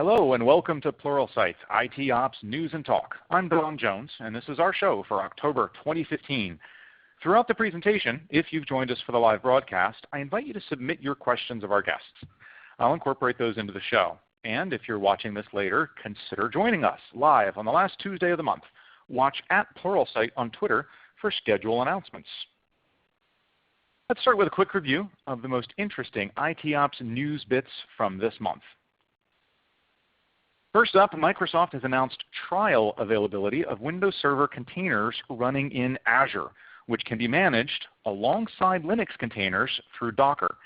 Hello and welcome to Pluralsight, IT Ops News and Talk. I'm Don Jones, and this is our show for October 2015. Throughout the presentation, if you've joined us for the live broadcast, I invite you to submit your questions of our guests. I'll incorporate those into the show. And if you're watching this later, consider joining us live on the last Tuesday of the month. Watch @Pluralsight on Twitter for schedule announcements. Let's start with a quick review of the most interesting IT Ops news bits from this month. First up, Microsoft has announced trial availability of Windows Server containers running in Azure, which can be managed alongside Linux containers through Docker.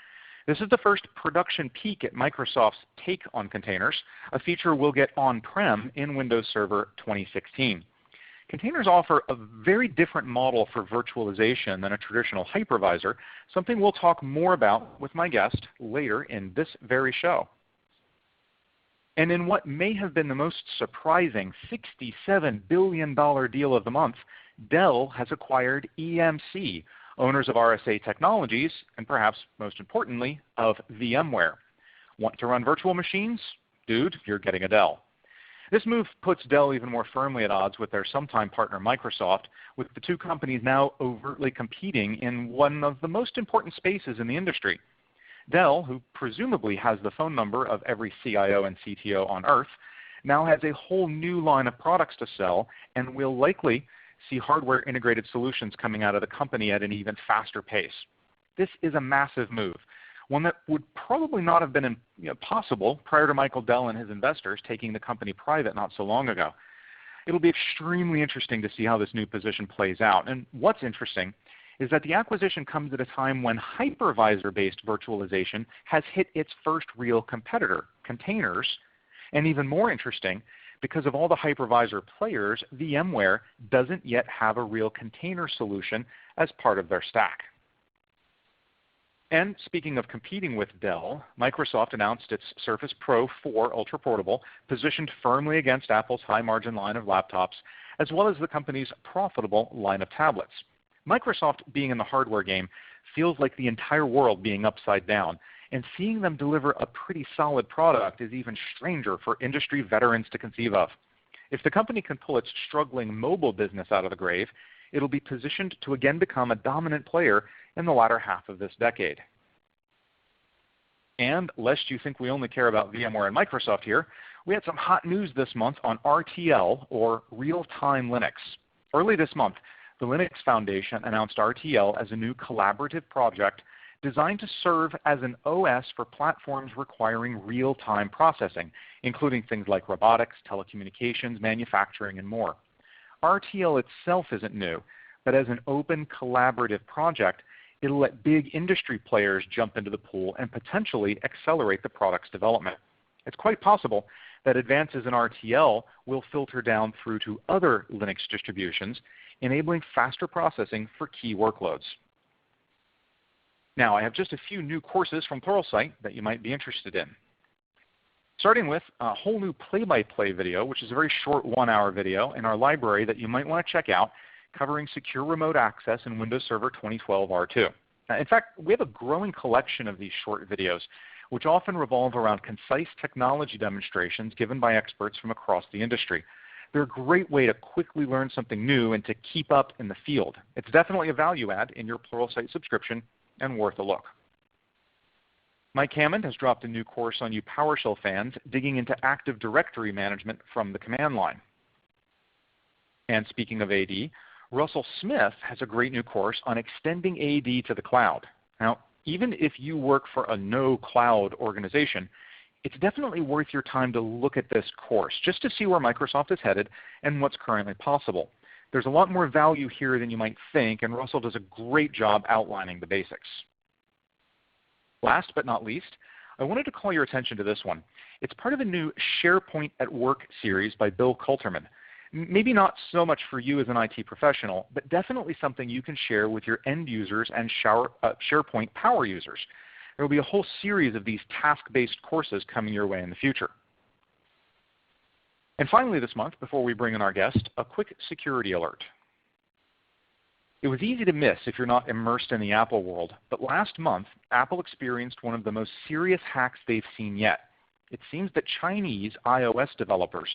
This is the first production peek at Microsoft's take on containers, a feature we'll get on-prem in Windows Server 2016. Containers offer a very different model for virtualization than a traditional hypervisor, something we'll talk more about with my guest later in this very show. And in what may have been the most surprising $67 billion deal of the month, Dell has acquired EMC, owners of RSA Technologies, and perhaps most importantly, of VMware. Want to run virtual machines? Dude, you're getting a Dell. This move puts Dell even more firmly at odds with their sometime partner Microsoft, with the two companies now overtly competing in one of the most important spaces in the industry. Dell, who presumably has the phone number of every CIO and CTO on Earth, now has a whole new line of products to sell and will likely see hardware integrated solutions coming out of the company at an even faster pace. This is a massive move, one that would probably not have been possible prior to Michael Dell and his investors taking the company private not so long ago. It'll be extremely interesting to see how this new position plays out. And what's interesting is that the acquisition comes at a time when hypervisor-based virtualization has hit its first real competitor, containers. And even more interesting, because of all the hypervisor players, VMware doesn't yet have a real container solution as part of their stack. And speaking of competing with Dell, Microsoft announced its Surface Pro 4 Ultra Portable, positioned firmly against Apple's high-margin line of laptops, as well as the company's profitable line of tablets. Microsoft being in the hardware game feels like the entire world being upside down, and seeing them deliver a pretty solid product is even stranger for industry veterans to conceive of. If the company can pull its struggling mobile business out of the grave, it'll be positioned to again become a dominant player in the latter half of this decade. And lest you think we only care about VMware and Microsoft here, we had some hot news this month on RTL, or Real-Time Linux. Early this month, the Linux Foundation announced RTL as a new collaborative project designed to serve as an OS for platforms requiring real-time processing, including things like robotics, telecommunications, manufacturing, and more. RTL itself isn't new, but as an open collaborative project, it'll let big industry players jump into the pool and potentially accelerate the product's development. It's quite possible that advances in RTL will filter down through to other Linux distributions, enabling faster processing for key workloads. Now, I have just a few new courses from Pluralsight that you might be interested in. Starting with a whole new play-by-play video, which is a very short 1-hour video in our library that you might want to check out, covering secure remote access in Windows Server 2012 R2. In fact, we have a growing collection of these short videos, which often revolve around concise technology demonstrations given by experts from across the industry. They're a great way to quickly learn something new and to keep up in the field. It's definitely a value add in your Pluralsight subscription and worth a look. Mike Hammond has dropped a new course on you PowerShell fans, digging into Active Directory management from the command line. And speaking of AD, Russell Smith has a great new course on extending AD to the cloud. Now, even if you work for a no-cloud organization, it's definitely worth your time to look at this course just to see where Microsoft is headed and what's currently possible. There's a lot more value here than you might think, and Russell does a great job outlining the basics. Last but not least, I wanted to call your attention to this one. It's part of a new SharePoint at Work series by Bill Coulterman. Maybe not so much for you as an IT professional, but definitely something you can share with your end users and SharePoint power users. There will be a whole series of these task-based courses coming your way in the future. And finally this month, before we bring in our guest, a quick security alert. It was easy to miss if you're not immersed in the Apple world, but last month, Apple experienced one of the most serious hacks they've seen yet. It seems that Chinese iOS developers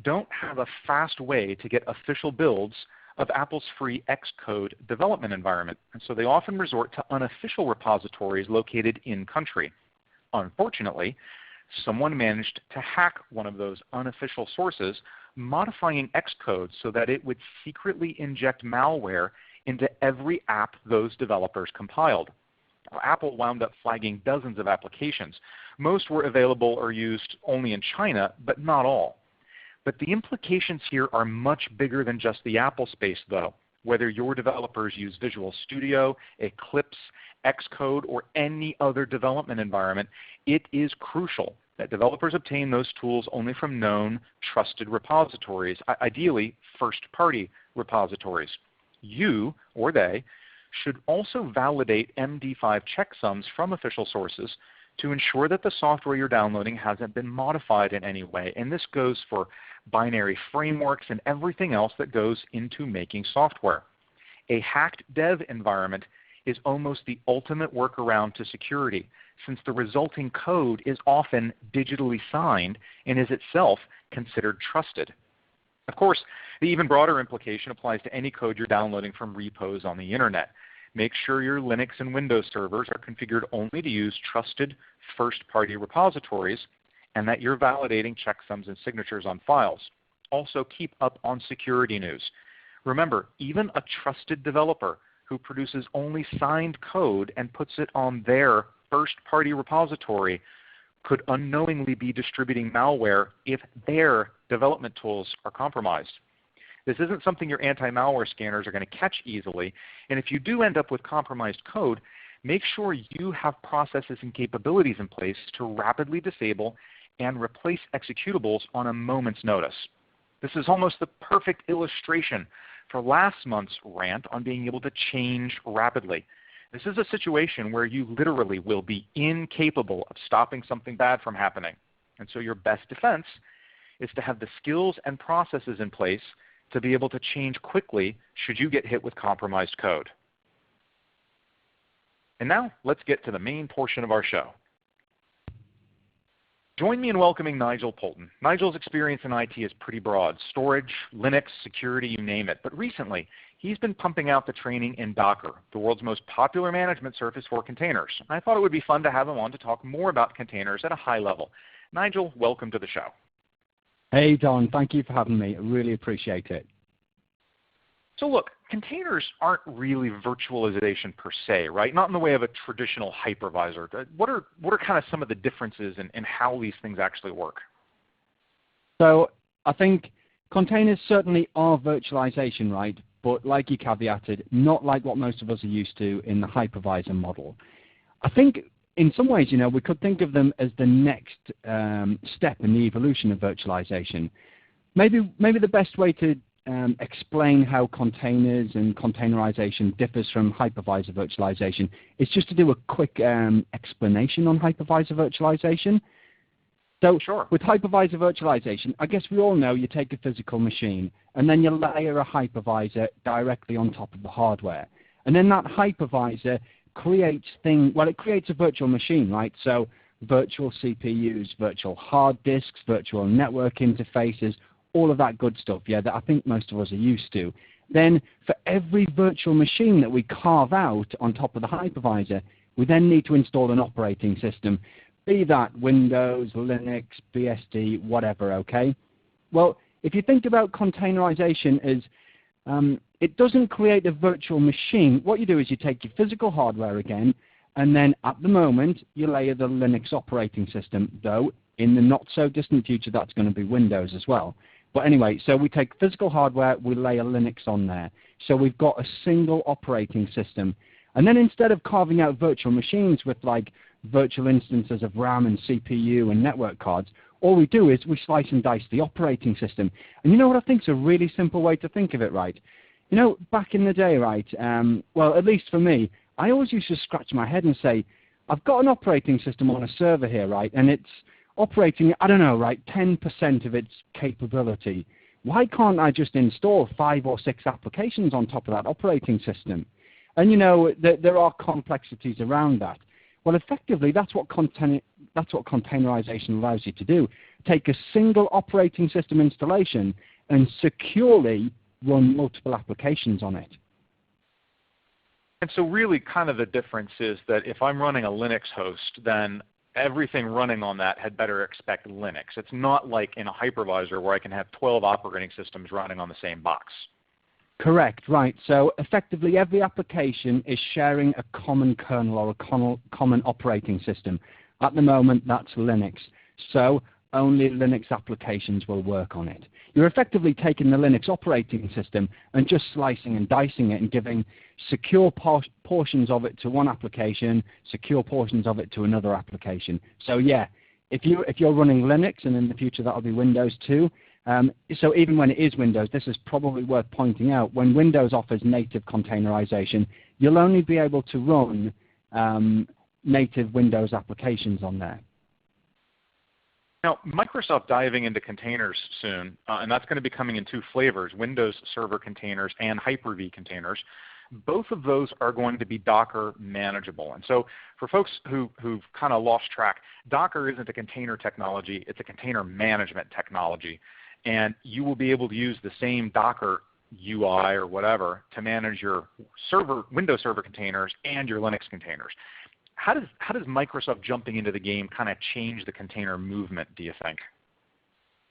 don't have a fast way to get official builds of Apple's free Xcode development environment, and so they often resort to unofficial repositories located in-country. Unfortunately, someone managed to hack one of those unofficial sources, modifying Xcode so that it would secretly inject malware into every app those developers compiled. Apple wound up flagging dozens of applications. Most were available or used only in China, but not all. But the implications here are much bigger than just the Apple space, though. Whether your developers use Visual Studio, Eclipse, Xcode, or any other development environment, it is crucial that developers obtain those tools only from known, trusted repositories, ideally first-party repositories. You, or they, should also validate MD5 checksums from official sources to ensure that the software you're downloading hasn't been modified in any way. And this goes for binary frameworks and everything else that goes into making software. A hacked dev environment is almost the ultimate workaround to security, since the resulting code is often digitally signed and is itself considered trusted. Of course, the even broader implication applies to any code you're downloading from repos on the internet. Make sure your Linux and Windows servers are configured only to use trusted first-party repositories, and that you're validating checksums and signatures on files. Also, keep up on security news. Remember, even a trusted developer who produces only signed code and puts it on their first-party repository could unknowingly be distributing malware if their development tools are compromised. This isn't something your anti-malware scanners are going to catch easily, and if you do end up with compromised code, make sure you have processes and capabilities in place to rapidly disable and replace executables on a moment's notice. This is almost the perfect illustration for last month's rant on being able to change rapidly. This is a situation where you literally will be incapable of stopping something bad from happening. And so your best defense is to have the skills and processes in place to be able to change quickly should you get hit with compromised code. And now let's get to the main portion of our show. Join me in welcoming Nigel Poulton. Nigel's experience in IT is pretty broad: storage, Linux, security, you name it. But recently, he's been pumping out the training in Docker, the world's most popular management service for containers. I thought it would be fun to have him on to talk more about containers at a high level. Nigel, welcome to the show. Hey, Don. Thank you for having me. I really appreciate it. So look, containers aren't really virtualization per se, right? Not in the way of a traditional hypervisor. What are kind of some of the differences in how these things actually work? So I think containers certainly are virtualization, right? But like you caveated, not like what most of us are used to in the hypervisor model. I think in some ways, we could think of them as the next step in the evolution of virtualization. Maybe the best way to explain how containers and containerization differs from hypervisor virtualization is just to do a quick explanation on hypervisor virtualization. So sure. With hypervisor virtualization, I guess we all know you take a physical machine and then you layer a hypervisor directly on top of the hardware. And then that hypervisor creates a virtual machine, right? So virtual CPUs, virtual hard disks, virtual network interfaces, all of that good stuff, that I think most of us are used to. Then for every virtual machine that we carve out on top of the hypervisor, we then need to install an operating system, be that Windows, Linux, BSD, whatever, okay? Well, if you think about containerization as it doesn't create a virtual machine. What you do is you take your physical hardware again, and then at the moment, you layer the Linux operating system, though in the not-so-distant future, that's going to be Windows as well. But anyway, so we take physical hardware, we layer Linux on there. So we've got a single operating system. And then instead of carving out virtual machines with like virtual instances of RAM and CPU and network cards, all we do is we slice and dice the operating system. And you know what I think is a really simple way to think of it, right? Back in the day, right, well, at least for me, I always used to scratch my head and say, I've got an operating system on a server here, right, and it's operating, I don't know, right, 10% of its capability. Why can't I just install 5 or 6 applications on top of that operating system? And, there are complexities around that. Well, effectively, that's what containerization allows you to do. Take a single operating system installation and securely run multiple applications on it. And so really kind of the difference is that if I'm running a Linux host, then everything running on that had better expect Linux. It's not like in a hypervisor where I can have 12 operating systems running on the same box. Correct, right. So effectively every application is sharing a common kernel or a common operating system. At the moment that's Linux. So only Linux applications will work on it. You're effectively taking the Linux operating system and just slicing and dicing it and giving secure portions of it to one application, secure portions of it to another application. So yeah, if you're running Linux, and in the future that'll be Windows too, so even when it is Windows, this is probably worth pointing out, when Windows offers native containerization, you'll only be able to run native Windows applications on there. Now, Microsoft diving into containers soon, and that's going to be coming in two flavors, Windows Server containers and Hyper-V containers. Both of those are going to be Docker manageable. And so for folks who've kind of lost track, Docker isn't a container technology, it's a container management technology. And you will be able to use the same Docker UI or whatever to manage your Windows Server containers and your Linux containers. How does Microsoft jumping into the game kind of change the container movement, do you think?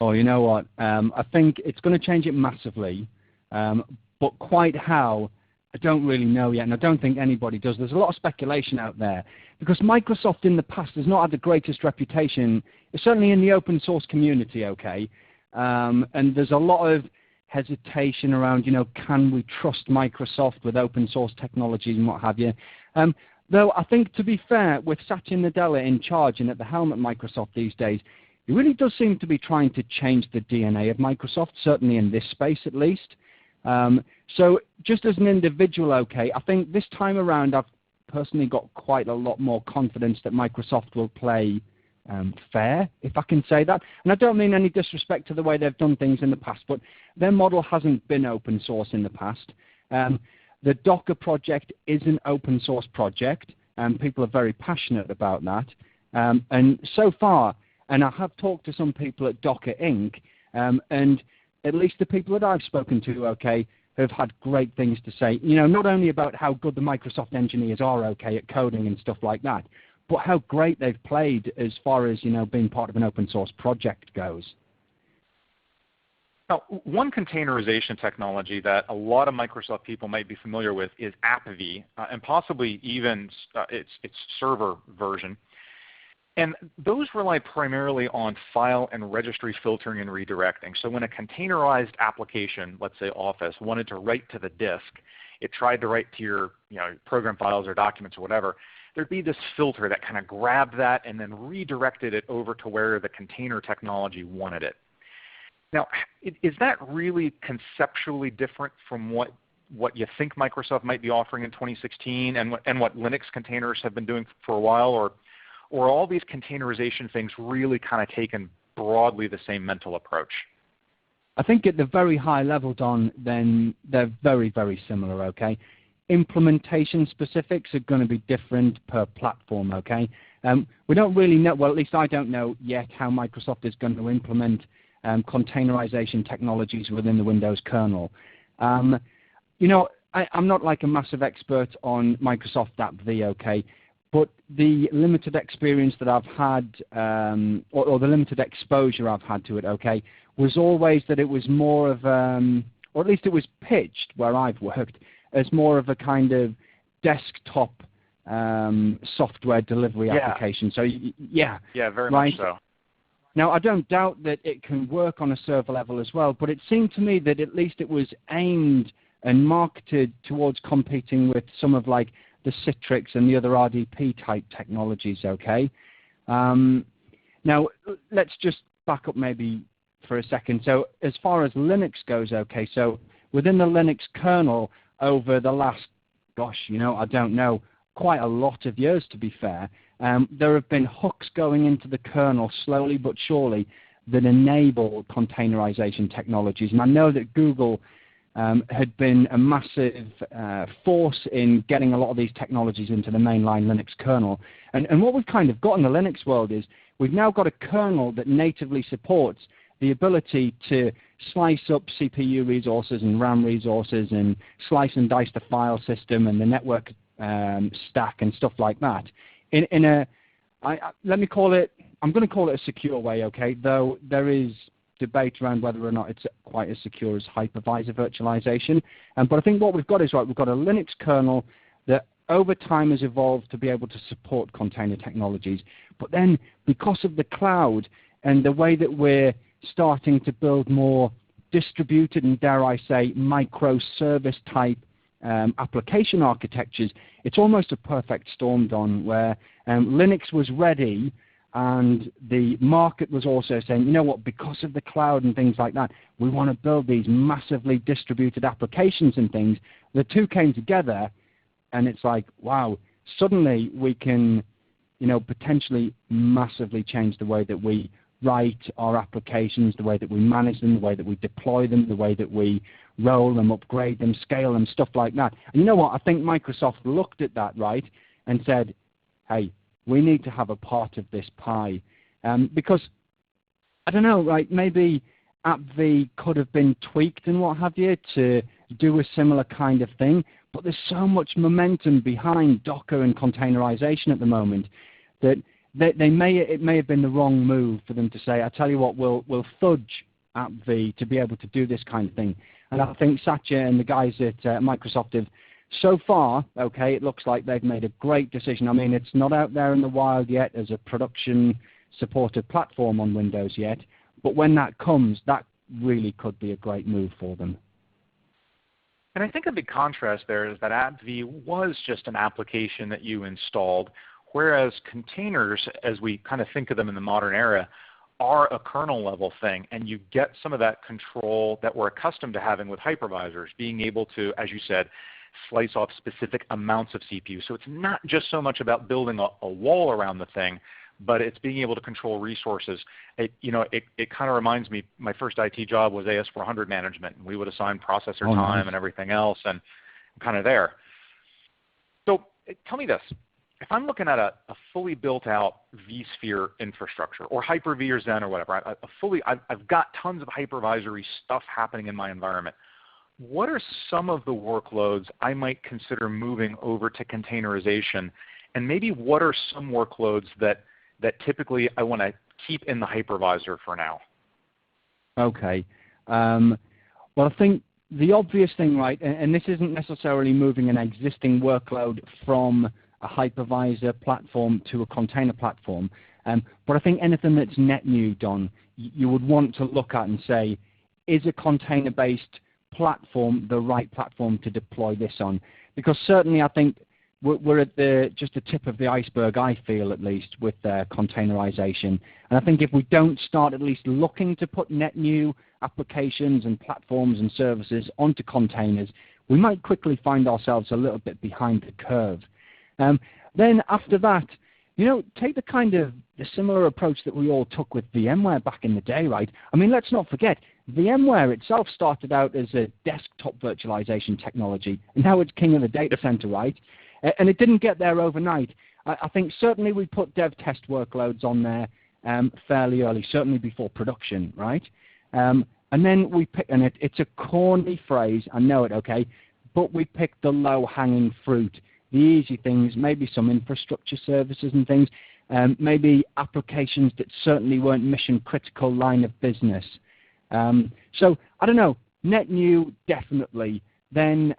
Oh, you know what? I think it's going to change it massively, but quite how, I don't really know yet, and I don't think anybody does. There's a lot of speculation out there because Microsoft in the past has not had the greatest reputation, certainly in the open source community, okay? And there's a lot of hesitation around, can we trust Microsoft with open source technologies and what have you? Though I think, to be fair, with Satya Nadella in charge and at the helm at Microsoft these days, he really does seem to be trying to change the DNA of Microsoft, certainly in this space at least. So just as an individual, okay, I think this time around I've personally got quite a lot more confidence that Microsoft will play fair, if I can say that. And I don't mean any disrespect to the way they've done things in the past, but their model hasn't been open source in the past. The Docker project is an open source project, and people are very passionate about that. And so far, and I have talked to some people at Docker Inc., and at least the people that I've spoken to, okay, have had great things to say, not only about how good the Microsoft engineers are, okay, at coding and stuff like that, but how great they've played as far as, being part of an open source project goes. Now, one containerization technology that a lot of Microsoft people might be familiar with is App-V, and possibly even its server version. And those rely primarily on file and registry filtering and redirecting. So when a containerized application, let's say Office, wanted to write to the disk, it tried to write to your program files or documents or whatever, there'd be this filter that kind of grabbed that and then redirected it over to where the container technology wanted it. Now, is that really conceptually different from what you think Microsoft might be offering in 2016 and what Linux containers have been doing for a while, or are all these containerization things really kind of taken broadly the same mental approach? I think at the very high level, Don, then they're very, very similar, okay? Implementation specifics are going to be different per platform, okay? We don't really know, well, at least I don't know yet how Microsoft is going to implement containerization technologies within the Windows kernel. I'm not like a massive expert on Microsoft App-V, okay, but the limited experience that I've had, or the limited exposure I've had to it, okay, was always that it was more of, or at least it was pitched where I've worked, as more of a kind of desktop software delivery application. So yeah, very much so. Now, I don't doubt that it can work on a server level as well, but it seemed to me that at least it was aimed and marketed towards competing with some of like the Citrix and the other RDP type technologies, okay? Now, let's just back up maybe for a second. So as far as Linux goes, okay, so within the Linux kernel over the last, I don't know, quite a lot of years to be fair, there have been hooks going into the kernel slowly but surely that enable containerization technologies. And I know that Google had been a massive force in getting a lot of these technologies into the mainline Linux kernel. And what we've kind of got in the Linux world is we've now got a kernel that natively supports the ability to slice up CPU resources and RAM resources and slice and dice the file system and the network stack and stuff like that. Let me call it, I'm going to call it a secure way, okay, though there is debate around whether or not it's quite as secure as hypervisor virtualization. But I think what we've got is, right, we've got a Linux kernel that over time has evolved to be able to support container technologies. But then because of the cloud and the way that we're starting to build more distributed and, dare I say, microservice type application architectures, it's almost a perfect storm, Don, where Linux was ready and the market was also saying, you know what, because of the cloud and things like that, we want to build these massively distributed applications and things. The two came together and it's like, wow, suddenly we can, you know, potentially massively change the way that we write our applications, the way that we manage them, the way that we deploy them, the way that we roll them, upgrade them, scale them, stuff like that. And you know what? I think Microsoft looked at that, right, and said, hey, we need to have a part of this pie. Because, I don't know, right, maybe AppV could have been tweaked and what have you to do a similar kind of thing, but there's so much momentum behind Docker and containerization at the moment that it may have been the wrong move for them to say, I tell you what, we'll fudge AppV to be able to do this kind of thing. And I think Satya and the guys at Microsoft have, so far, okay, it looks like they've made a great decision. I mean, it's not out there in the wild yet as a production-supported platform on Windows yet, but when that comes, that really could be a great move for them. And I think a big contrast there is that AppV was just an application that you installed, whereas containers, as we kind of think of them in the modern era, are a kernel level thing, and you get some of that control that we're accustomed to having with hypervisors, being able to, as you said, slice off specific amounts of CPU. So it's not just so much about building a wall around the thing, but it's being able to control resources. It kind of reminds me, my first IT job was AS400 management, and we would assign processor time and everything else, and I'm kind of there. So tell me this. If I'm looking at a fully built out vSphere infrastructure or Hyper-V or Zen or whatever, I've got tons of hypervisory stuff happening in my environment. What are some of the workloads I might consider moving over to containerization? And maybe what are some workloads that typically I want to keep in the hypervisor for now? Okay. Well, I think the obvious thing, right, and this isn't necessarily moving an existing workload from a hypervisor platform to a container platform, but I think anything that's net new, Don, you would want to look at and say, is a container-based platform the right platform to deploy this on? Because certainly I think we're at just the tip of the iceberg, I feel at least, with containerization. And I think if we don't start at least looking to put net new applications and platforms and services onto containers, we might quickly find ourselves a little bit behind the curve. Then after that, you know, take the similar approach that we all took with VMware back in the day, right? I mean, let's not forget, VMware itself started out as a desktop virtualization technology, and now it's king of the data center, right? And it didn't get there overnight. I think certainly we put dev test workloads on there fairly early, certainly before production, right? And then we pick, and it's a corny phrase, I know it, okay, but we picked the low-hanging fruit, the easy things, maybe some infrastructure services and things, maybe applications that certainly weren't mission-critical line of business. So, I don't know, net new, definitely. Then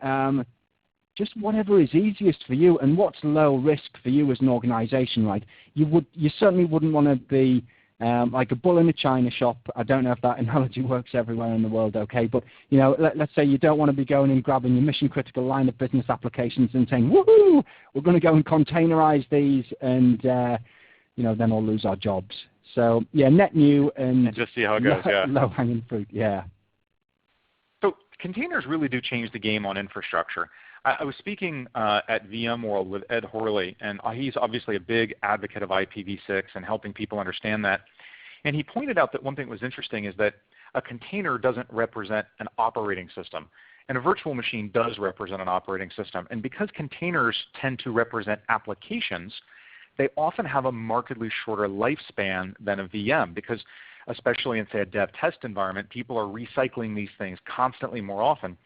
just whatever is easiest for you and what's low risk for you as an organization, right? You certainly wouldn't want to be like a bull in a china shop. I don't know if that analogy works everywhere in the world, okay? But, you know, let's say you don't want to be going and grabbing your mission-critical line of business applications and saying, woohoo, we're going to go and containerize these and, you know, then we'll lose our jobs. So, yeah, net new and just see how it goes, yeah. Low-hanging fruit, yeah. So containers really do change the game on infrastructure. I was speaking at VMworld with Ed Horley, and he's obviously a big advocate of IPv6 and helping people understand that. And he pointed out that one thing that was interesting is that a container doesn't represent an operating system. And a virtual machine does represent an operating system. And because containers tend to represent applications, they often have a markedly shorter lifespan than a VM because, especially in, say, a dev test environment, people are recycling these things constantly more often.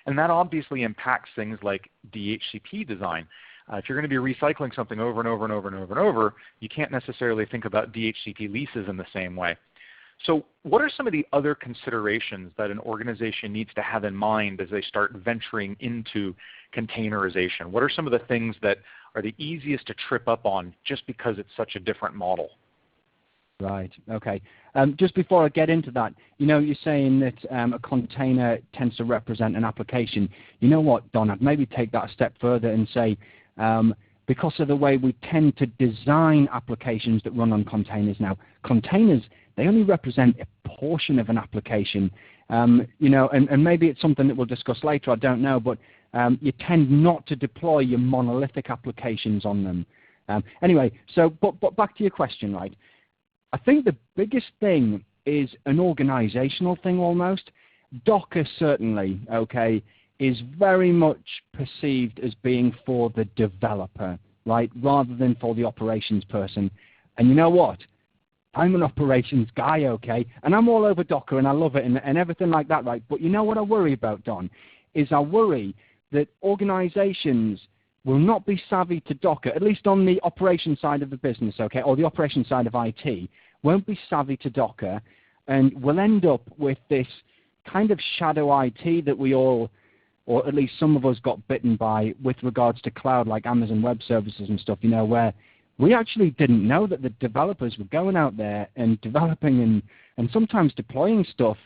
And that obviously impacts things like DHCP design. If you're going to be recycling something over and over and over and over and over, you can't necessarily think about DHCP leases in the same way. So what are some of the other considerations that an organization needs to have in mind as they start venturing into containerization? What are some of the things that are the easiest to trip up on just because it's such a different model? Right. Okay. Just before I get into that, you're saying that a container tends to represent an application. You know what, Don? I'd maybe take that a step further and say, because of the way we tend to design applications that run on containers now, containers, they only represent a portion of an application. And maybe it's something that we'll discuss later, I don't know, but you tend not to deploy your monolithic applications on them. Anyway, but back to your question, right? I think the biggest thing is an organizational thing almost. Docker certainly, okay, is very much perceived as being for the developer, right, rather than for the operations person. And you know what? I'm an operations guy, okay, and I'm all over Docker and I love it and everything like that, right? But you know what I worry about, Don, is I worry that organizations will not be savvy to Docker, at least on the operations side of the business, okay, or the operations side of IT, won't be savvy to Docker, and we'll end up with this kind of shadow IT that we all, or at least some of us, got bitten by with regards to cloud like Amazon Web Services and stuff, where we actually didn't know that the developers were going out there and developing and sometimes deploying stuff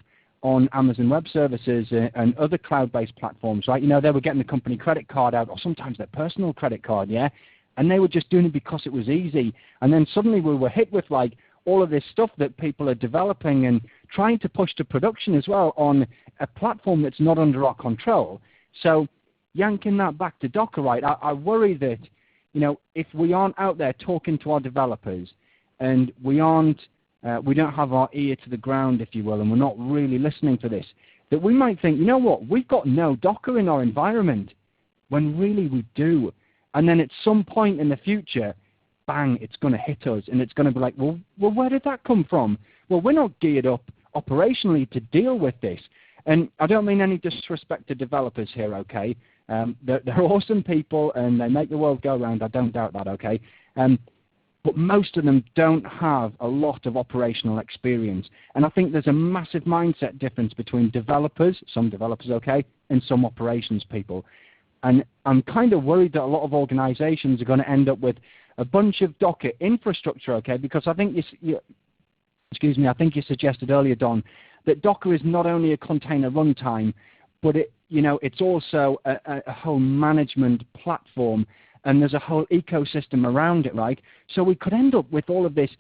on Amazon Web Services and other cloud-based platforms, right? They were getting the company credit card out, or sometimes their personal credit card, yeah? And they were just doing it because it was easy. And then suddenly we were hit with like all of this stuff that people are developing and trying to push to production as well on a platform that's not under our control. So yanking that back to Docker, right, I worry that, if we aren't out there talking to our developers and we don't have our ear to the ground, if you will, and we're not really listening to this, that we might think, you know what, we've got no Docker in our environment, when really we do. And then at some point in the future, bang, it's going to hit us, and it's going to be like, well, where did that come from? Well, we're not geared up operationally to deal with this. And I don't mean any disrespect to developers here, okay? They're awesome people, and they make the world go round. I don't doubt that, okay? But most of them don't have a lot of operational experience. And I think there's a massive mindset difference between developers, some developers, okay, and some operations people. And I'm kind of worried that a lot of organizations are going to end up with a bunch of Docker infrastructure, okay, because I think I think you suggested earlier, Don, that Docker is not only a container runtime, but it's also a whole management platform, and there's a whole ecosystem around it, right? So we could end up with all of this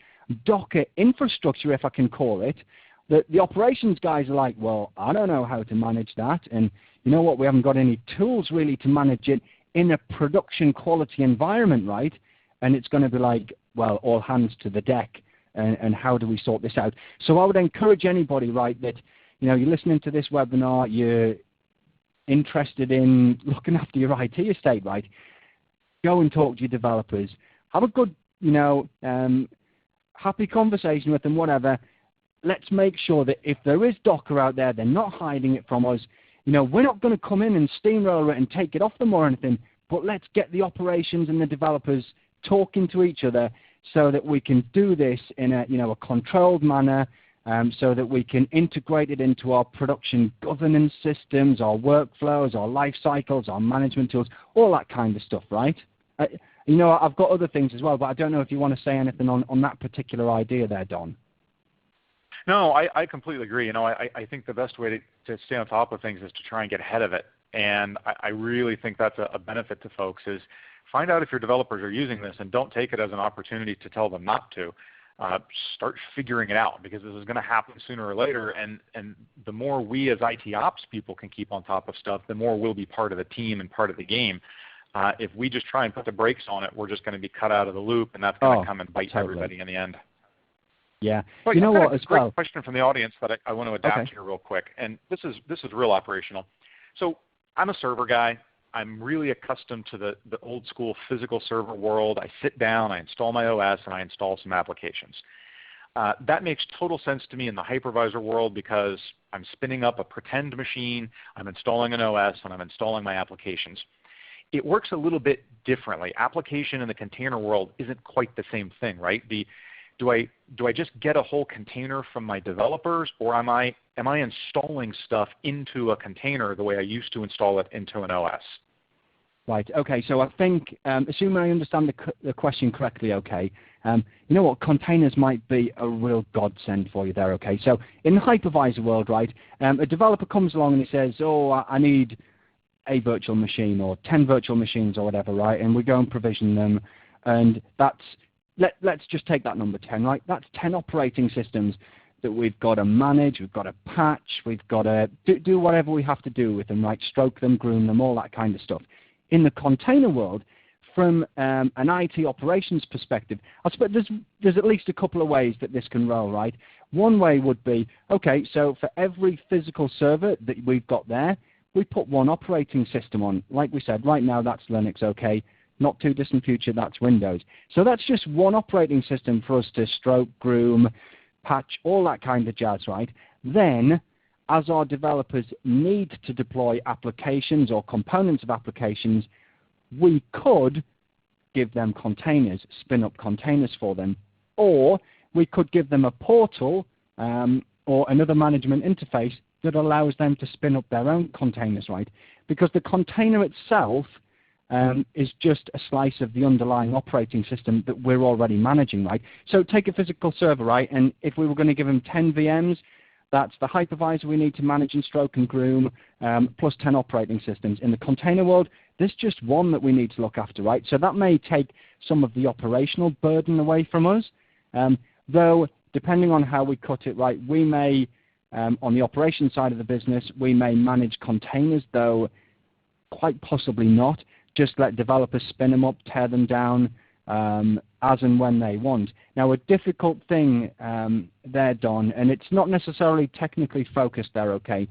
Docker infrastructure, if I can call it, that the operations guys are like, well, I don't know how to manage that, and you know what, we haven't got any tools really to manage it in a production quality environment, right? And it's going to be like, well, all hands to the deck, and how do we sort this out? So I would encourage anybody, right, that, you're listening to this webinar, you're interested in looking after your IT estate, right? Go and talk to your developers. Have a good, happy conversation with them, whatever. Let's make sure that if there is Docker out there, they're not hiding it from us. We're not going to come in and steamroller it and take it off them or anything, but let's get the operations and the developers talking to each other so that we can do this in a controlled manner, so that we can integrate it into our production governance systems, our workflows, our life cycles, our management tools, all that kind of stuff, right? I've got other things as well, but I don't know if you want to say anything on that particular idea there, Don. No, I completely agree. I think the best way to stay on top of things is to try and get ahead of it. And I really think that's a benefit to folks is find out if your developers are using this, and don't take it as an opportunity to tell them not to. Start figuring it out, because this is going to happen sooner or later. And the more we as IT ops people can keep on top of stuff, the more we'll be part of the team and part of the game. If we just try and put the brakes on it, we're just going to be cut out of the loop, and that's going to come and bite everybody in the end. Yeah. But you know what? It's a great question from the audience that I want to adapt here real quick, and this is real operational. So I'm a server guy. I'm really accustomed to the old school physical server world. I sit down, I install my OS, and I install some applications. That makes total sense to me in the hypervisor world because I'm spinning up a pretend machine, I'm installing an OS, and I'm installing my applications. It works a little bit differently. Application in the container world isn't quite the same thing, right? Do I just get a whole container from my developers, or am I installing stuff into a container the way I used to install it into an OS? Right. Okay. So I think, assuming I understand the question correctly, okay, you know what, containers might be a real godsend for you there, okay? So in the hypervisor world, right, a developer comes along and he says, oh, I need a virtual machine or 10 virtual machines or whatever, right? And we go and provision them, and that's, let's just take that number 10, right? That's 10 operating systems that we've got to manage, we've got to patch, we've got to do whatever we have to do with them, right? Stroke them, groom them, all that kind of stuff. In the container world, from an IT operations perspective, I suppose there's at least a couple of ways that this can roll, right? One way would be, okay, so for every physical server that we've got there, we put one operating system on. Like we said, right now that's Linux, okay? Not too distant future, that's Windows. So that's just one operating system for us to stroke, groom, patch, all that kind of jazz, right? Then, as our developers need to deploy applications or components of applications, we could give them containers, spin up containers for them, or we could give them a portal or another management interface that allows them to spin up their own containers, right? Because the container itself is just a slice of the underlying operating system that we're already managing, right? So take a physical server, right? And if we were going to give them 10 VMs, that's the hypervisor we need to manage and stroke and groom, plus 10 operating systems. In the container world, there's just one that we need to look after, right? So that may take some of the operational burden away from us, though depending on how we cut it, right, we may, on the operations side of the business, we may manage containers, though quite possibly not. Just let developers spin them up, tear them down, as and when they want. Now, a difficult thing there, Don, and it's not necessarily technically focused there, okay,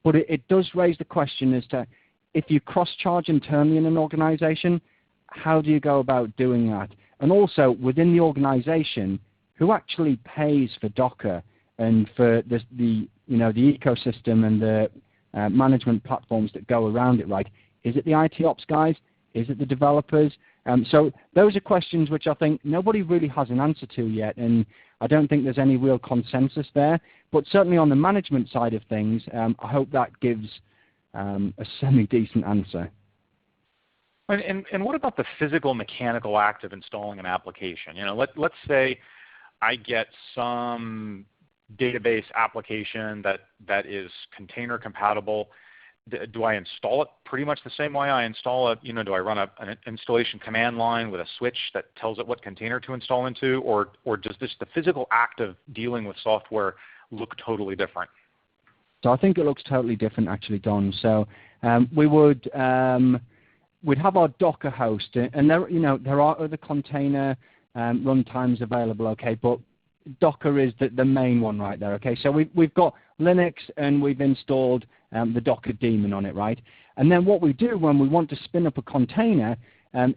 but it does raise the question as to if you cross-charge internally in an organization, how do you go about doing that? And also, within the organization, who actually pays for Docker and for the ecosystem and the management platforms that go around it, right? Is it the IT ops guys? Is it the developers? So those are questions which I think nobody really has an answer to yet, and I don't think there's any real consensus there. But certainly on the management side of things, I hope that gives a semi-decent answer. And what about the physical mechanical act of installing an application? You know, let's say I get some database application that is container compatible. Do I install it pretty much the same way I install it? You know, do I run an installation command line with a switch that tells it what container to install into, or does the physical act of dealing with software look totally different? So I think it looks totally different, actually, Don. So we'd have our Docker host, and there are other container runtimes available, okay, but Docker is the main one right there, okay? So we've got Linux and we've installed the Docker daemon on it, right? And then what we do when we want to spin up a container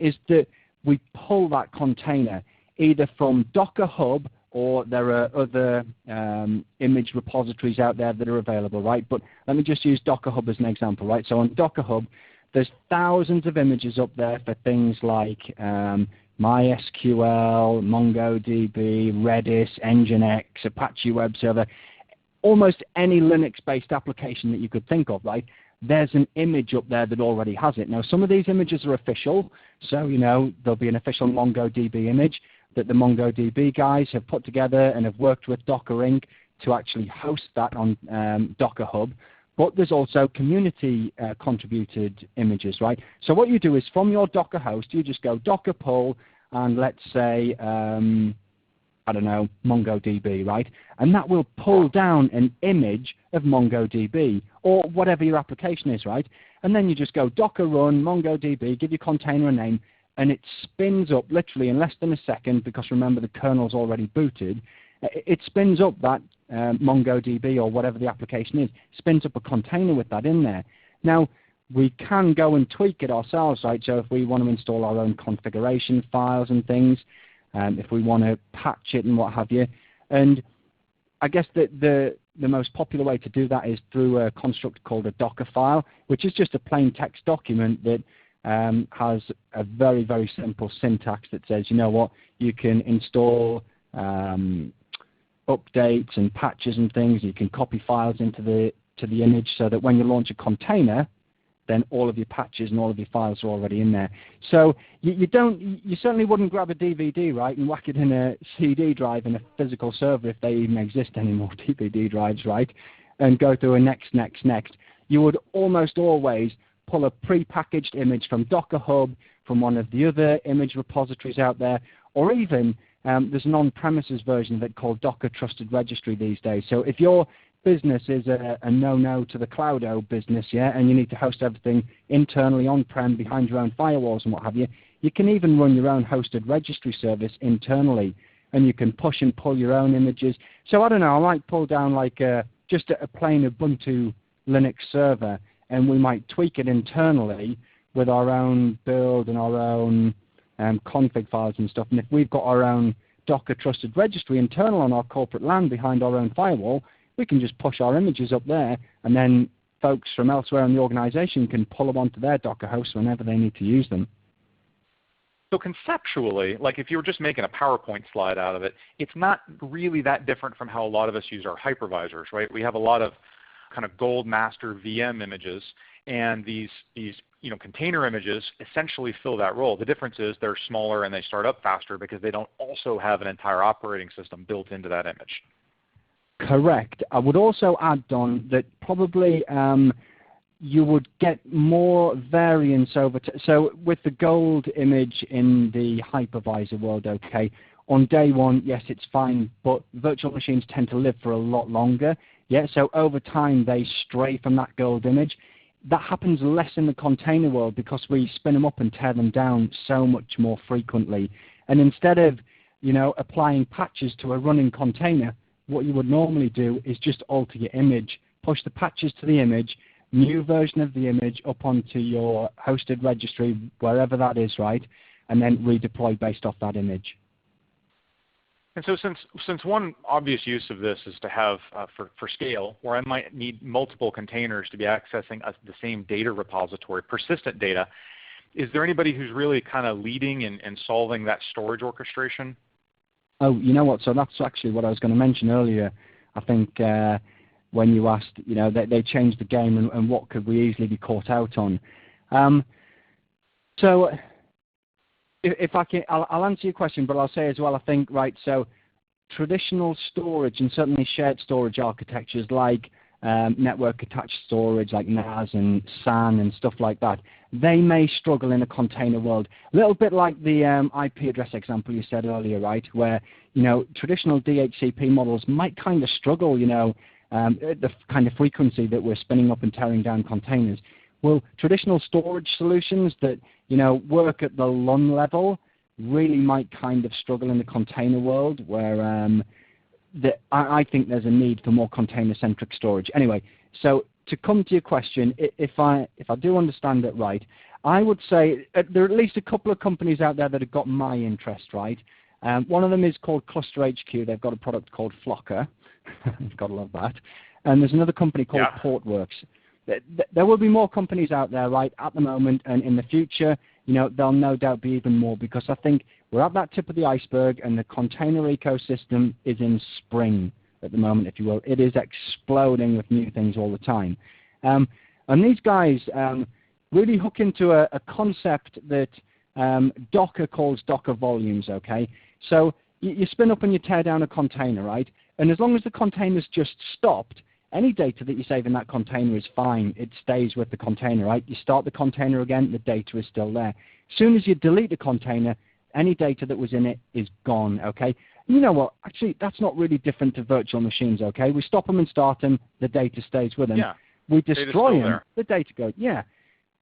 is that we pull that container either from Docker Hub, or there are other image repositories out there that are available, right? But let me just use Docker Hub as an example, right? So on Docker Hub, there's thousands of images up there for things like MySQL, MongoDB, Redis, Nginx, Apache Web Server, almost any Linux-based application that you could think of, right? There's an image up there that already has it. Now, some of these images are official, so, there'll be an official MongoDB image that the MongoDB guys have put together and have worked with Docker Inc. to actually host that on Docker Hub. But there's also community contributed images, right? So what you do is from your Docker host, you just go Docker pull, and let's say, I don't know, MongoDB, right? And that will pull down an image of MongoDB or whatever your application is, right? And then you just go Docker run MongoDB, give your container a name, and it spins up literally in less than a second, because remember the kernel's already booted. It spins up that MongoDB or whatever the application is, spins up a container with that in there. Now, we can go and tweak it ourselves, right? So if we want to install our own configuration files and things, if we want to patch it and what have you. And I guess that the most popular way to do that is through a construct called a Docker file, which is just a plain text document that has a very, very simple syntax that says, you know what, you can install updates and patches and things. You can copy files into the image so that when you launch a container, then all of your patches and all of your files are already in there. So you certainly wouldn't grab a DVD, right, and whack it in a CD drive in a physical server if they even exist anymore, DVD drives, right, and go through a next. You would almost always pull a pre-packaged image from Docker Hub, from one of the other image repositories out there, or even there's an on-premises version of it called Docker Trusted Registry these days. So if your business is a no-no to the cloudo business, yeah, and you need to host everything internally on-prem behind your own firewalls and what have you, you can even run your own hosted registry service internally, and you can push and pull your own images. So I don't know, I might pull down like just a plain Ubuntu Linux server, and we might tweak it internally with our own build and our own config files and stuff. And if we've got our own Docker Trusted Registry internal on our corporate LAN behind our own firewall, we can just push our images up there, and then folks from elsewhere in the organization can pull them onto their Docker hosts whenever they need to use them. So conceptually, like if you were just making a PowerPoint slide out of it, it's not really that different from how a lot of us use our hypervisors, right? We have a lot of kind of gold master VM images, and these container images essentially fill that role. The difference is they're smaller and they start up faster because they don't also have an entire operating system built into that image. Correct. I would also add, Don, that probably you would get more variance over so with the gold image in the hypervisor world, okay, on day one, yes, it's fine, but virtual machines tend to live for a lot longer. Yeah, so over time they stray from that gold image. That happens less in the container world because we spin them up and tear them down so much more frequently. And instead of, applying patches to a running container, what you would normally do is just alter your image, push the patches to the image, new version of the image up onto your hosted registry, wherever that is, right, and then redeploy based off that image. And so since one obvious use of this is to have, for scale, where I might need multiple containers to be accessing the same data repository, persistent data, is there anybody who's really kind of leading and solving that storage orchestration? Oh, you know what? So that's actually what I was going to mention earlier. I think when you asked, they changed the game and what could we easily be caught out on. So if I can, I'll answer your question, but I'll say as well, I think, right, so traditional storage and certainly shared storage architectures like network attached storage like NAS and SAN and stuff like that, they may struggle in a container world. A little bit like the IP address example you said earlier, right, where, traditional DHCP models might kind of struggle, at the kind of frequency that we're spinning up and tearing down containers. Well, traditional storage solutions that, work at the LUN level really might kind of struggle in the container world where I think there's a need for more container-centric storage. Anyway, so to come to your question, if I do understand it right, I would say there are at least a couple of companies out there that have got my interest, right? One of them is called Cluster HQ. They've got a product called Flocker. You've got to love that. And there's another company called Portworx. There will be more companies out there, right, at the moment, and in the future, there'll no doubt be even more because I think we're at that tip of the iceberg and the container ecosystem is in spring at the moment, if you will. It is exploding with new things all the time. And these guys really hook into a concept that Docker calls Docker volumes, okay? So you spin up and you tear down a container, right? And as long as the container's just stopped, any data that you save in that container is fine. It stays with the container, right? You start the container again, the data is still there. As soon as you delete the container, any data that was in it is gone, okay? You know what? Actually, that's not really different to virtual machines, okay? We stop them and start them, the data stays with them. Yeah. We destroy them, the data goes. Yeah.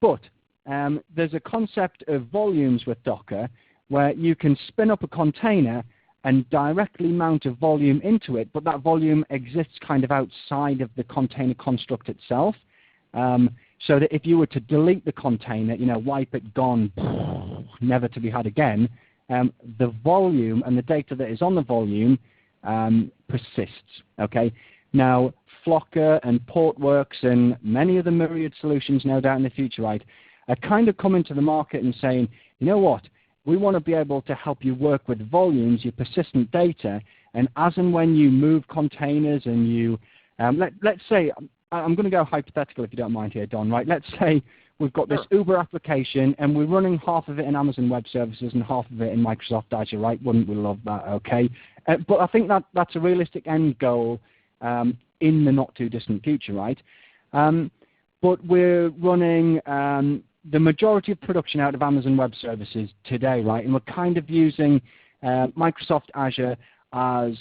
But there's a concept of volumes with Docker where you can spin up a container and directly mount a volume into it, but that volume exists kind of outside of the container construct itself. so that if you were to delete the container, wipe it, gone, never to be had again, the volume and the data that is on the volume persists. Okay. Now, Flocker and Portworx and many of the myriad solutions, no doubt in the future, right, are kind of coming to the market and saying, you know what, we want to be able to help you work with volumes, your persistent data, and as and when you move containers and you, let's say, I'm going to go hypothetical if you don't mind here, Don, right? Let's say we've got this Uber application and we're running half of it in Amazon Web Services and half of it in Microsoft Azure, right? Wouldn't we love that, okay? But I think that's a realistic end goal in the not too distant future, right? But we're running the majority of production out of Amazon Web Services today, right? And we're kind of using Microsoft Azure as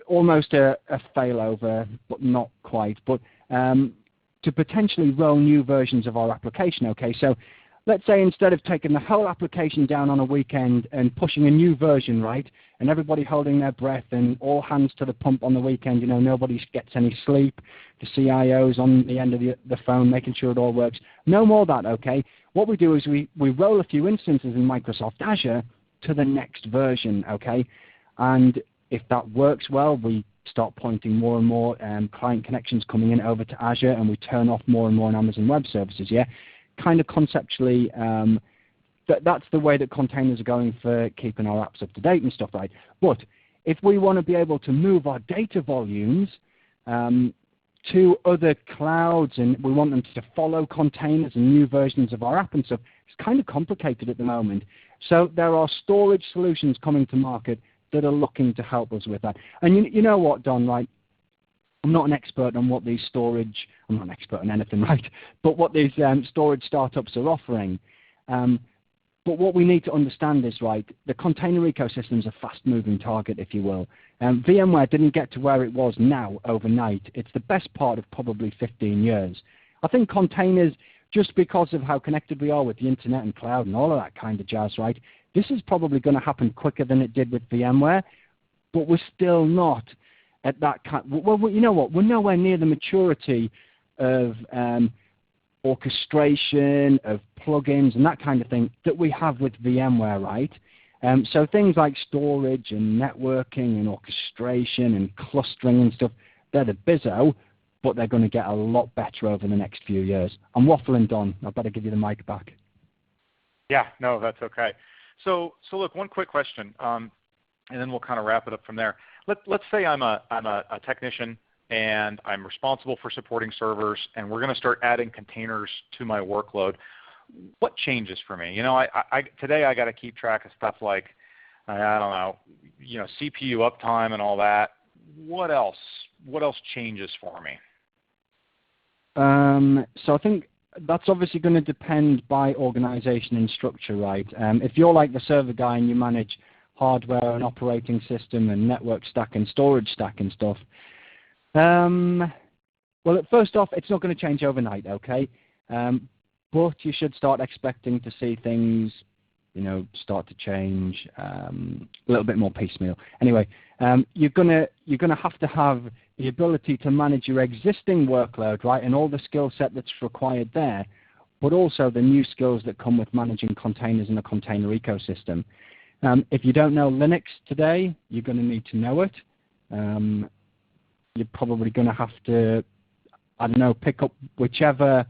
almost a failover, but not quite, but to potentially roll new versions of our application, okay? So let's say instead of taking the whole application down on a weekend and pushing a new version, right, and everybody holding their breath and all hands to the pump on the weekend, nobody gets any sleep, the CIO's on the end of the phone making sure it all works. No more of that, okay? What we do is we roll a few instances in Microsoft Azure to the next version, okay? And if that works well, we start pointing more and more client connections coming in over to Azure, and we turn off more and more on Amazon Web Services, yeah? Kind of conceptually, that's the way that containers are going for keeping our apps up to date and stuff, right? But if we want to be able to move our data volumes to other clouds and we want them to follow containers and new versions of our app and stuff, it's kind of complicated at the moment. So there are storage solutions coming to market that are looking to help us with that. And you know what, Don, right? I'm not an expert on what these storage, I'm not an expert on anything, right? But what these storage startups are offering. But what we need to understand is, right, the container ecosystem is a fast-moving target, if you will. VMware didn't get to where it was now overnight. It's the best part of probably 15 years. I think containers, just because of how connected we are with the internet and cloud and all of that kind of jazz, right, this is probably going to happen quicker than it did with VMware, but we're still not at that kind. Well, you know what? We're nowhere near the maturity of orchestration, of plugins, and that kind of thing that we have with VMware, right? So things like storage and networking and orchestration and clustering and stuff, they're the bizzo, but they're going to get a lot better over the next few years. I'm waffling, Don. I better give you the mic back. Yeah, no, that's okay. So look, one quick question, and then we'll kind of wrap it up from there. Let's say I'm a technician and I'm responsible for supporting servers, and we're going to start adding containers to my workload. What changes for me? Today I got to keep track of stuff like, I don't know, CPU uptime and all that. What else changes for me? So I think that's obviously going to depend by organization and structure, right? If you're like the server guy and you manage hardware and operating system and network stack and storage stack and stuff, well, first off, it's not going to change overnight, okay? But you should start expecting to see things, start to change a little bit more piecemeal. Anyway, you're gonna have to have the ability to manage your existing workload, right, and all the skill set that's required there, but also the new skills that come with managing containers in a container ecosystem. If you don't know Linux today, you're going to need to know it. You're probably going to have to, pick up whichever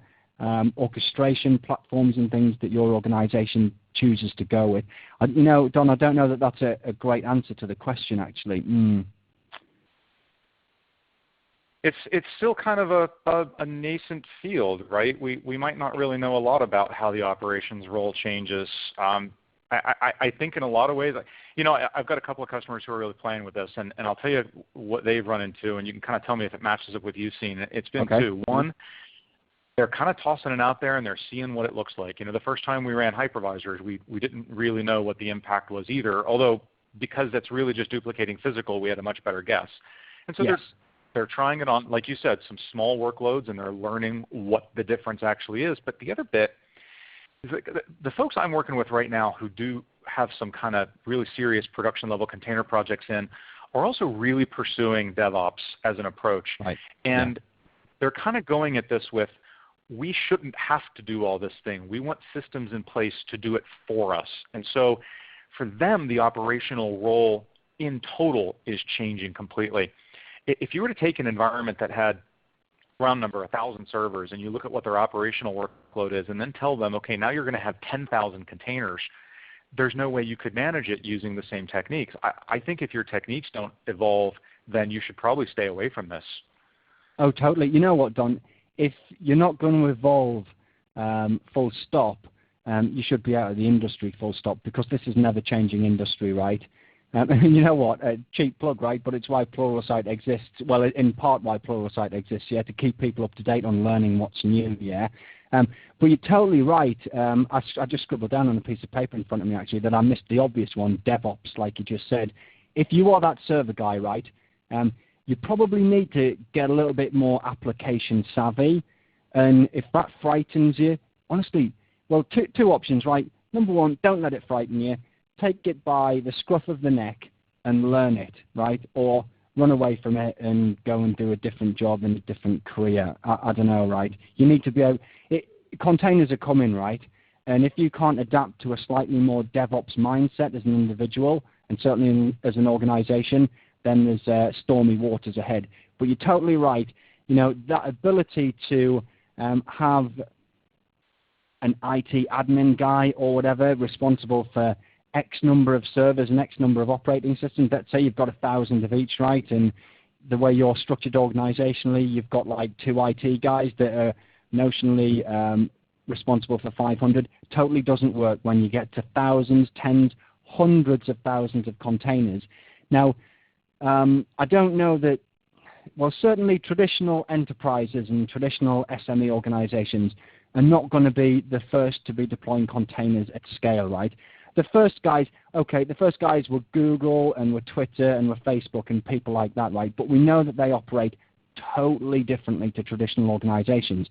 orchestration platforms and things that your organization chooses to go with. Don, I don't know that that's a great answer to the question, actually. It's still kind of a nascent field, right? We might not really know a lot about how the operations role changes. I think in a lot of ways, I've got a couple of customers who are really playing with this, and I'll tell you what they've run into, and you can kind of tell me if it matches up with you've seen. It's been two. One, they're kind of tossing it out there, and they're seeing what it looks like. The first time we ran hypervisors, we didn't really know what the impact was either, although because that's really just duplicating physical, we had a much better guess. And so they're trying it on, like you said, some small workloads, and they're learning what the difference actually is. But the other bit, the folks I'm working with right now who do have some kind of really serious production level container projects in are also really pursuing DevOps as an approach. Right. And they're kind of going at this with, we shouldn't have to do all this thing. We want systems in place to do it for us. And so for them, the operational role in total is changing completely. If you were to take an environment that had round number 1,000 servers and you look at what their operational workload is and then tell them, okay, now you're going to have 10,000 containers, there's no way you could manage it using the same techniques. I think if your techniques don't evolve, then you should probably stay away from this. Oh, totally. You know what, Don? If you're not going to evolve full stop, you should be out of the industry full stop, because this is never changing industry, right? And you know what? A cheap plug, right? But it's why Pluralsight exists. Well, in part why Pluralsight exists, yeah, to keep people up to date on learning what's new, yeah. But you're totally right. I just scribbled down on a piece of paper in front of me, actually, that I missed the obvious one, DevOps, like you just said. If you are that server guy, right, you probably need to get a little bit more application savvy. And if that frightens you, honestly, well, two options, right? Number one, don't let it frighten you. Take it by the scruff of the neck and learn it, right? Or run away from it and go and do a different job in a different career. I don't know, right? You need to be able... Containers are coming, right? And if you can't adapt to a slightly more DevOps mindset as an individual, and certainly as an organization, then there's stormy waters ahead. But you're totally right. You know, that ability to have an IT admin guy or whatever responsible for X number of servers and X number of operating systems. Let's say you've got 1,000 of each, right? And the way you're structured organizationally, you've got like 2 IT guys that are notionally responsible for 500. Totally doesn't work when you get to thousands, tens, hundreds of thousands of containers. Now, I don't know that, well, certainly traditional enterprises and traditional SME organizations are not going to be the first to be deploying containers at scale, right? The first guys were Google and were Twitter and were Facebook and people like that, right? But we know that they operate totally differently to traditional organizations.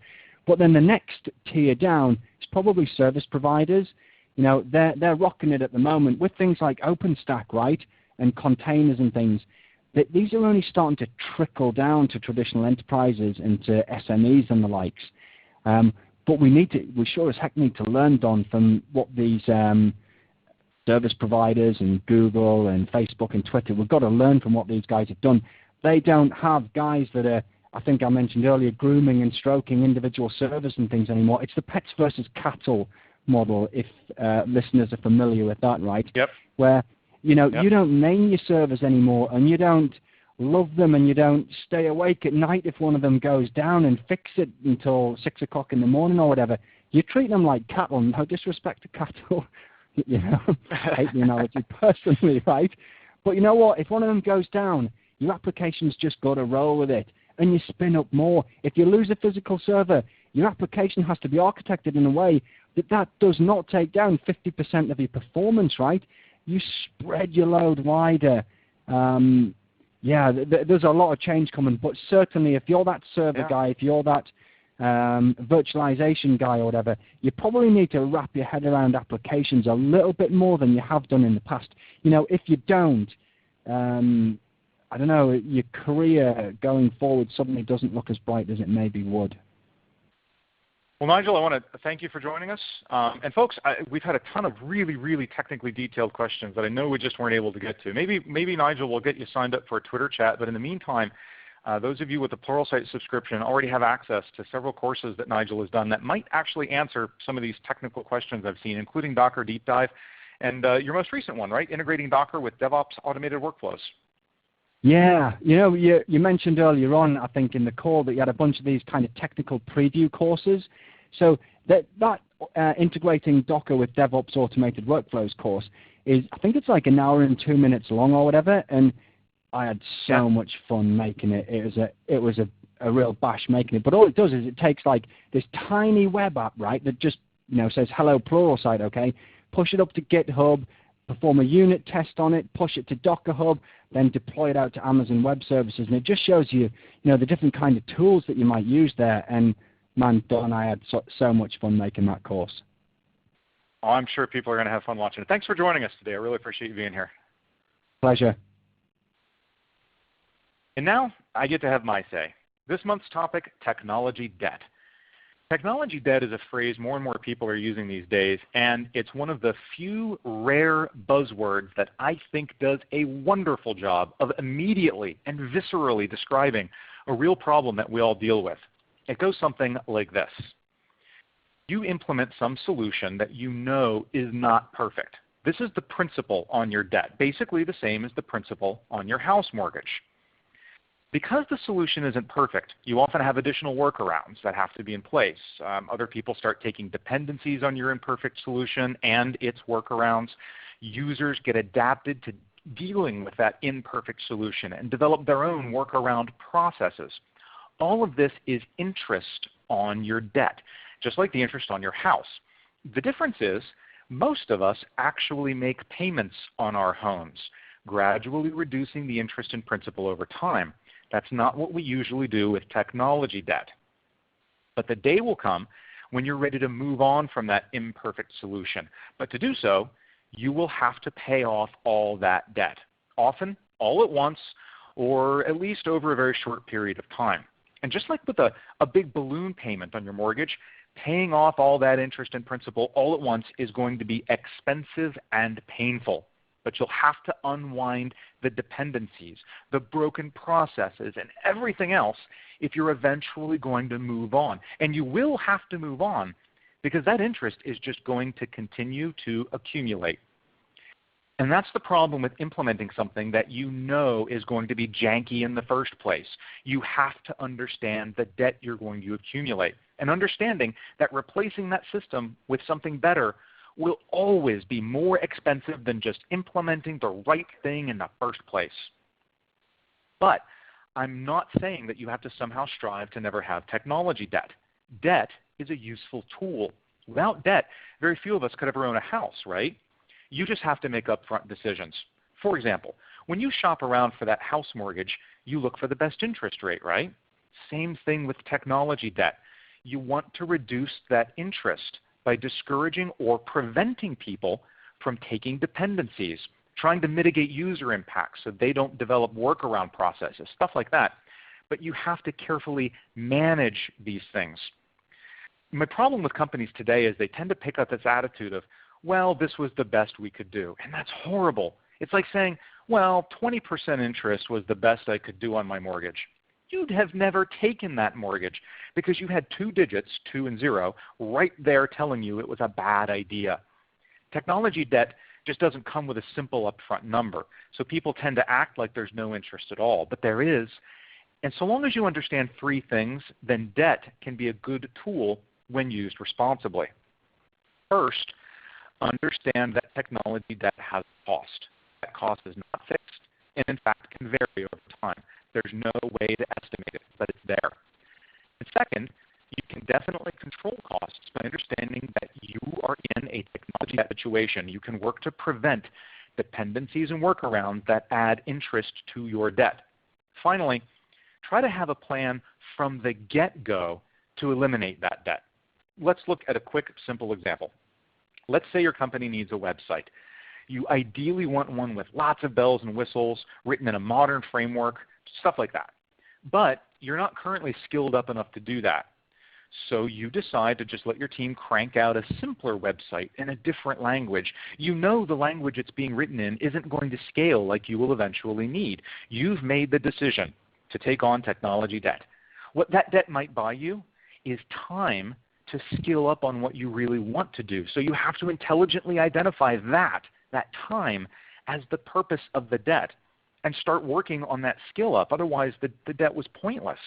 But then the next tier down is probably service providers. You know, they're rocking it at the moment with things like OpenStack, right? And containers and things. These are only starting to trickle down to traditional enterprises and to SMEs and the likes. But we sure as heck need to learn, Don, from what these service providers and Google and Facebook and Twitter, we've got to learn from what these guys have done. They don't have guys that are, I think I mentioned earlier, grooming and stroking individual servers and things anymore. It's the pets versus cattle model, if listeners are familiar with that, right? Yep. Where, you know, you don't name your servers anymore, and you don't love them, and you don't stay awake at night if one of them goes down and fix it until 6 o'clock in the morning or whatever. You treat them like cattle. No disrespect to cattle. You know, I hate the analogy personally, right? But you know what? If one of them goes down, your application's just got to roll with it, and you spin up more. If you lose a physical server, your application has to be architected in a way that does not take down 50% of your performance, right? You spread your load wider. There's a lot of change coming, but certainly if you're that server guy, if you're that virtualization guy or whatever, you probably need to wrap your head around applications a little bit more than you have done in the past. You know, if you don't, I don't know, your career going forward suddenly doesn't look as bright as it maybe would. Well, Nigel, I want to thank you for joining us. And folks, we've had a ton of really, really technically detailed questions that I know we just weren't able to get to. Maybe Nigel will get you signed up for a Twitter chat, but in the meantime, those of you with the Pluralsight subscription already have access to several courses that Nigel has done that might actually answer some of these technical questions I've seen, including Docker Deep Dive, and your most recent one, right? Integrating Docker with DevOps automated workflows. Yeah, you know, you mentioned earlier on, I think in the call, that you had a bunch of these kind of technical preview courses. So that integrating Docker with DevOps automated workflows course is, I think it's like 1 hour and 2 minutes long or whatever, and I had so much fun making it. It was a real bash making it. But all it does is it takes like this tiny web app, right, that just, you know, says hello Pluralsight, okay, push it up to GitHub, perform a unit test on it, push it to Docker Hub, then deploy it out to Amazon Web Services, and it just shows you, you know, the different kind of tools that you might use there. And man, Don, I had so much fun making that course. Oh, I'm sure people are going to have fun watching it. Thanks for joining us today. I really appreciate you being here. Pleasure. And now I get to have my say. This month's topic, technology debt. Technology debt is a phrase more and more people are using these days, and it's one of the few rare buzzwords that I think does a wonderful job of immediately and viscerally describing a real problem that we all deal with. It goes something like this. You implement some solution that you know is not perfect. This is the principal on your debt, basically the same as the principal on your house mortgage. Because the solution isn't perfect, you often have additional workarounds that have to be in place. Other people start taking dependencies on your imperfect solution and its workarounds. Users get adapted to dealing with that imperfect solution and develop their own workaround processes. All of this is interest on your debt, just like the interest on your house. The difference is most of us actually make payments on our homes, gradually reducing the interest and principal over time. That's not what we usually do with technology debt. But the day will come when you're ready to move on from that imperfect solution. But to do so, you will have to pay off all that debt, often all at once or at least over a very short period of time. And just like with a big balloon payment on your mortgage, paying off all that interest and principal all at once is going to be expensive and painful. But you'll have to unwind the dependencies, the broken processes, and everything else if you're eventually going to move on. And you will have to move on because that interest is just going to continue to accumulate. And that's the problem with implementing something that you know is going to be janky in the first place. You have to understand the debt you're going to accumulate and understanding that replacing that system with something better will always be more expensive than just implementing the right thing in the first place. But I'm not saying that you have to somehow strive to never have technology debt. Debt is a useful tool. Without debt, very few of us could ever own a house, right? You just have to make upfront decisions. For example, when you shop around for that house mortgage, you look for the best interest rate, right? Same thing with technology debt. You want to reduce that interest by discouraging or preventing people from taking dependencies, trying to mitigate user impacts so they don't develop workaround processes, stuff like that. But you have to carefully manage these things. My problem with companies today is they tend to pick up this attitude of, well, this was the best we could do. And that's horrible. It's like saying, well, 20% interest was the best I could do on my mortgage. You'd have never taken that mortgage because you had two digits, 2 and 0, right there telling you it was a bad idea. Technology debt just doesn't come with a simple upfront number. So people tend to act like there's no interest at all, but there is. And so long as you understand three things, then debt can be a good tool when used responsibly. First, understand that technology debt has a cost. That cost is not fixed and in fact can vary over time. There's no way to estimate it, but it's there. And second, you can definitely control costs by understanding that you are in a technology debt situation. You can work to prevent dependencies and workarounds that add interest to your debt. Finally, try to have a plan from the get-go to eliminate that debt. Let's look at a quick, simple example. Let's say your company needs a website. You ideally want one with lots of bells and whistles, written in a modern framework, stuff like that. But you're not currently skilled up enough to do that. So you decide to just let your team crank out a simpler website in a different language. You know the language it's being written in isn't going to scale like you will eventually need. You've made the decision to take on technology debt. What that debt might buy you is time to skill up on what you really want to do. So you have to intelligently identify that time as the purpose of the debt and start working on that skill up. Otherwise, the debt was pointless.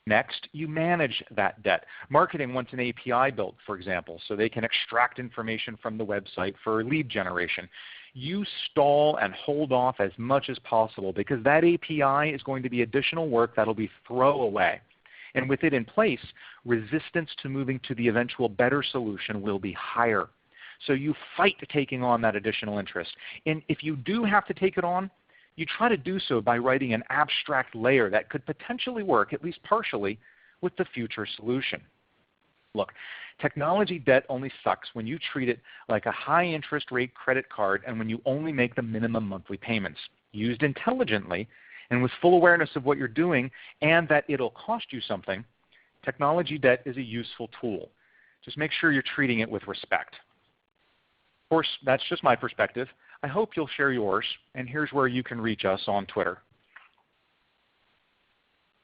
Next, you manage that debt. Marketing wants an API built, for example, so they can extract information from the website for lead generation. You stall and hold off as much as possible because that API is going to be additional work that will be throwaway. And with it in place, resistance to moving to the eventual better solution will be higher. So you fight taking on that additional interest. And if you do have to take it on, you try to do so by writing an abstract layer that could potentially work, at least partially, with the future solution. Look, technology debt only sucks when you treat it like a high interest rate credit card and when you only make the minimum monthly payments. Used intelligently and with full awareness of what you're doing and that it'll cost you something, Technology debt is a useful tool. Just make sure you're treating it with respect. Of course, that's just my perspective. I hope you'll share yours, and here's where you can reach us on Twitter.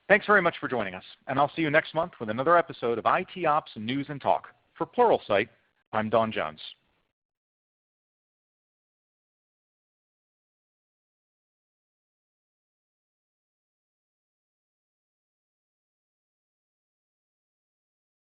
Thanks very much for joining us, and I'll see you next month with another episode of IT Ops News and Talk. For Pluralsight, I'm Don Jones.